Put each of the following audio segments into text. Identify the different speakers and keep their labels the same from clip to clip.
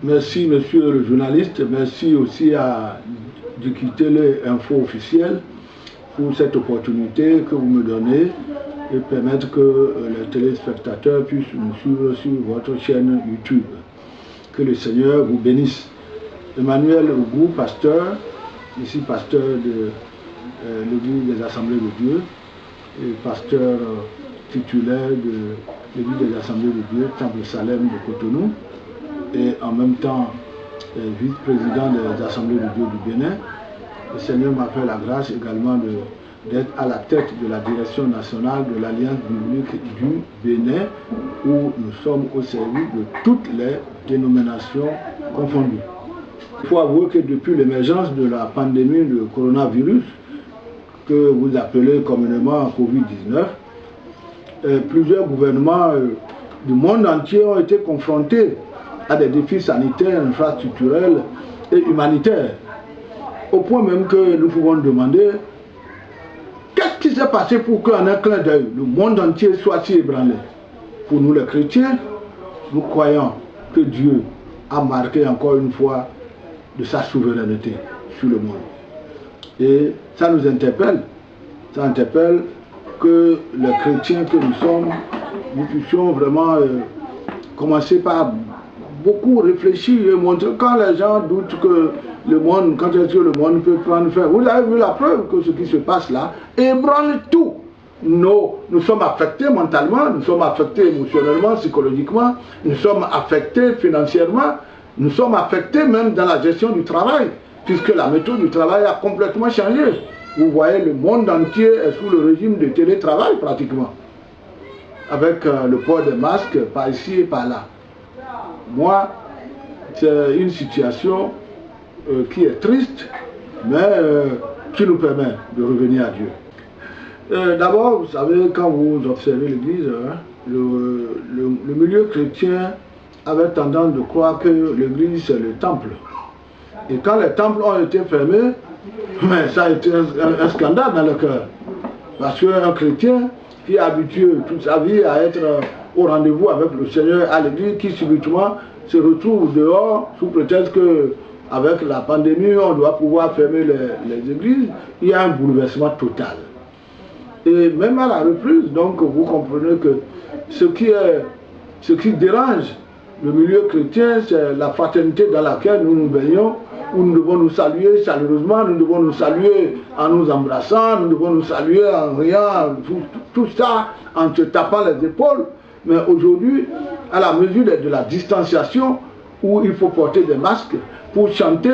Speaker 1: Merci monsieur le journaliste, merci aussi de quitter l'info officielle pour cette opportunité que vous me donnez et permettre que les téléspectateurs puissent nous suivre sur votre chaîne YouTube. Que le Seigneur vous bénisse. Emmanuel Ougou, pasteur, ici pasteur de l'Église des Assemblées de Dieu et pasteur titulaire de l'Église des Assemblées de Dieu, Temple Salem de Cotonou, et en même temps vice-président des Assemblées de Dieu du Bénin. Le Seigneur m'a fait la grâce également d'être à la tête de la direction nationale de l'Alliance biblique du Bénin, où nous sommes au service de toutes les dénominations confondues. Il faut avouer que depuis l'émergence de la pandémie de coronavirus, que vous appelez communément Covid-19, plusieurs gouvernements du monde entier ont été confrontés à des défis sanitaires, infrastructurels et humanitaires. Au point même que nous pouvons demander qu'est-ce qui s'est passé pour qu'en un clin d'œil, le monde entier soit si ébranlé. Pour nous les chrétiens, nous croyons que Dieu a marqué encore une fois de sa souveraineté sur le monde. Et ça nous interpelle. Ça interpelle que les chrétiens que nous sommes, nous puissions vraiment commencer par beaucoup réfléchir et montrer quand les gens doutent que le monde, quand est-ce que le monde peut prendre fin. Vous avez vu la preuve que ce qui se passe là ébranle tout. Nous sommes affectés mentalement, nous sommes affectés émotionnellement, psychologiquement, nous sommes affectés financièrement, nous sommes affectés même dans la gestion du travail, puisque la méthode du travail a complètement changé. Vous voyez, le monde entier est sous le régime de télétravail pratiquement, avec le port des masques par ici et par là. Moi, c'est une situation qui est triste, mais qui nous permet de revenir à Dieu. D'abord, vous savez, quand vous observez l'Église, le milieu chrétien avait tendance de croire que l'Église c'est le temple. Et quand les temples ont été fermés, mais ça a été un scandale dans le cœur. Parce qu'un chrétien qui est habitué toute sa vie à être au rendez-vous avec le Seigneur à l'église, qui subitement se retrouve dehors sous prétexte que avec la pandémie on doit pouvoir fermer les églises, il y a un bouleversement total. Et même à la reprise, donc vous comprenez que ce qui dérange le milieu chrétien, c'est la fraternité dans laquelle nous nous baignons, où nous devons nous saluer chaleureusement, nous devons nous saluer en nous embrassant, nous devons nous saluer en riant, tout ça en se tapant les épaules. Mais aujourd'hui, à la mesure de la distanciation, où il faut porter des masques pour chanter,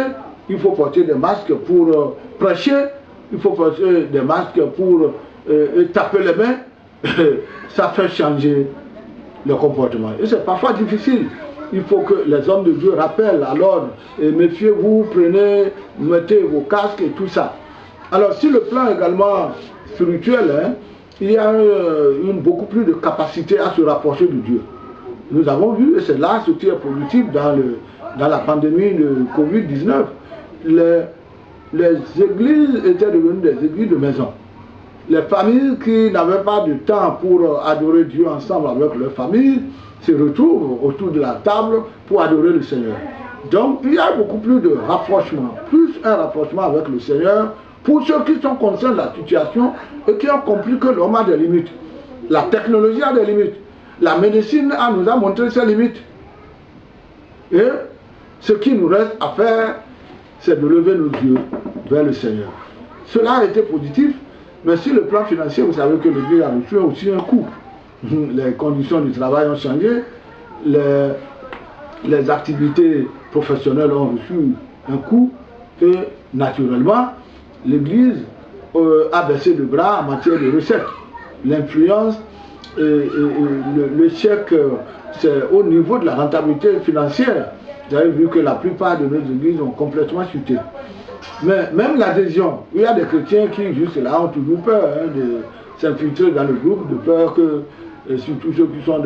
Speaker 1: il faut porter des masques pour prêcher, il faut porter des masques pour taper les mains, ça fait changer le comportement. Et c'est parfois difficile. Il faut que les hommes de Dieu rappellent à l'ordre, et méfiez-vous, mettez vos casques et tout ça. Alors sur le plan également spirituel, il y a beaucoup plus de capacité à se rapprocher de Dieu. Nous avons vu, et c'est là ce qui est positif dans la pandémie de Covid-19, les églises étaient devenues des églises de maison. Les familles qui n'avaient pas de temps pour adorer Dieu ensemble avec leur famille se retrouvent autour de la table pour adorer le Seigneur. Donc il y a beaucoup plus de rapprochement, plus un rapprochement avec le Seigneur pour ceux qui sont conscients de la situation et qui ont compris que l'homme a des limites. La technologie a des limites. La médecine nous a montré ses limites. Et ce qui nous reste à faire, c'est de lever nos yeux vers le Seigneur. Cela a été positif, mais sur le plan financier, vous savez que l'Église a reçu aussi un coût. Les conditions du travail ont changé, les activités professionnelles ont reçu un coût et naturellement, l'Église a baissé le bras en matière de recettes. L'influence et le chèque, c'est au niveau de la rentabilité financière. Vous avez vu que la plupart de nos églises ont complètement chuté. Mais même l'adhésion, il y a des chrétiens qui jusque là ont toujours peur de s'infiltrer dans le groupe, de peur que, surtout ceux qui sont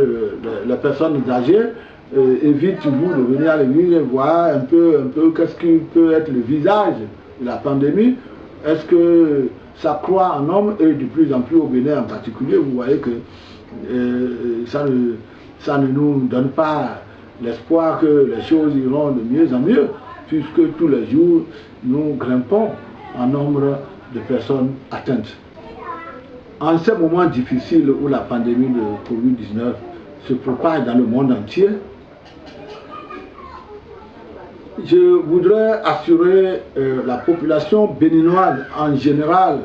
Speaker 1: les personnes âgées, évitent toujours de venir à l'église et voir un peu qu'est-ce qui peut être le visage de la pandémie. Est-ce que ça croît en nombre, et de plus en plus au Bénin en particulier, vous voyez que ça ne nous donne pas l'espoir que les choses iront de mieux en mieux, puisque tous les jours, nous grimpons en nombre de personnes atteintes. En ces moments difficiles où la pandémie de Covid-19 se propage dans le monde entier, je voudrais assurer la population béninoise en général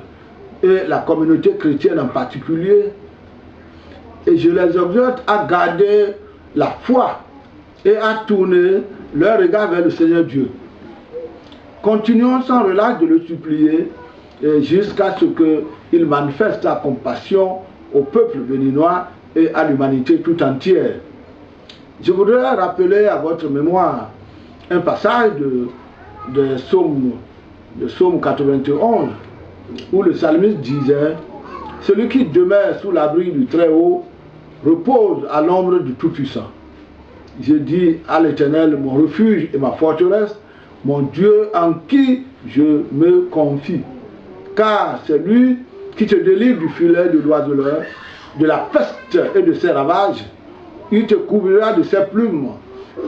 Speaker 1: et la communauté chrétienne en particulier, et je les exhorte à garder la foi et à tourner leur regard vers le Seigneur Dieu. Continuons sans relâche de le supplier jusqu'à ce qu'il manifeste sa compassion au peuple béninois et à l'humanité tout entière. Je voudrais rappeler à votre mémoire un passage de Psaume 91 où le psalmiste disait « Celui qui demeure sous l'abri du Très-Haut repose à l'ombre du Tout-Puissant. Je dis à l'Éternel, mon refuge et ma forteresse, mon Dieu en qui je me confie. Car c'est lui qui te délivre du filet de l'oiseleur, de la peste et de ses ravages. Il te couvrira de ses plumes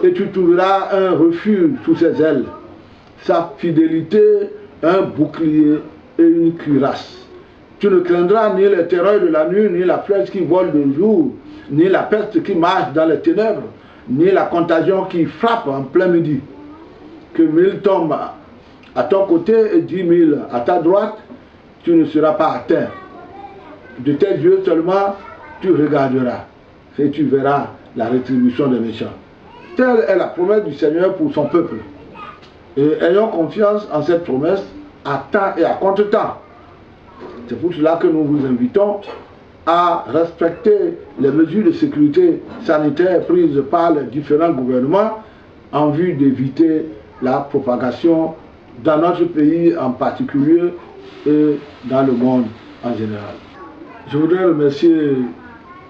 Speaker 1: et tu trouveras un refuge sous ses ailes. Sa fidélité, un bouclier et une cuirasse. Tu ne craindras ni les terreurs de la nuit, ni la flèche qui vole de jour, ni la peste qui marche dans les ténèbres, ni la contagion qui frappe en plein midi. Que 1000 tombent à ton côté et 10 000 à ta droite, tu ne seras pas atteint. De tes yeux seulement, tu regarderas et tu verras la rétribution des méchants. Telle est la promesse du Seigneur pour son peuple. Et ayons confiance en cette promesse à temps et à contre-temps. C'est pour cela que nous vous invitons à respecter les mesures de sécurité sanitaire prises par les différents gouvernements en vue d'éviter la propagation dans notre pays en particulier et dans le monde en général. Je voudrais remercier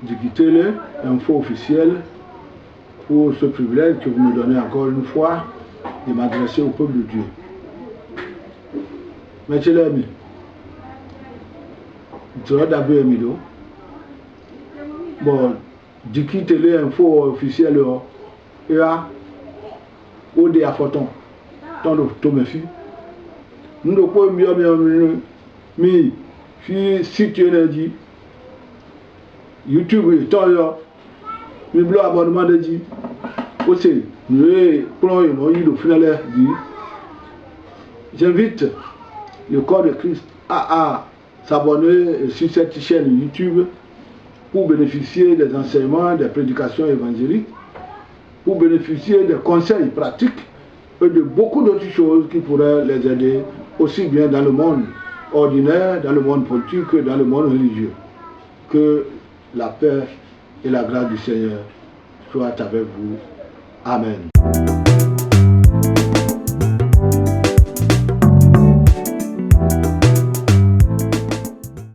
Speaker 1: Dikitele, Info Officielle, pour ce privilège que vous me donnez encore une fois de m'adresser au peuple de Dieu. Monsieur l'ami, tu as d'abord mis l'eau. Bon, Dikitele, Info Officielle, et là, au dé à photon, tant de photographie. Nous ne pouvons mieux, mais si site énergie, YouTube, tant de mais bleu abonnement de dit aussi nous prenons le final dit j'invite le corps de Christ à s'abonner sur cette chaîne YouTube pour bénéficier des enseignements, des prédications évangéliques, pour bénéficier des conseils pratiques et de beaucoup d'autres choses qui pourraient les aider aussi bien dans le monde ordinaire, dans le monde politique que dans le monde religieux. Que la paix et la grâce du Seigneur soient avec vous. Amen.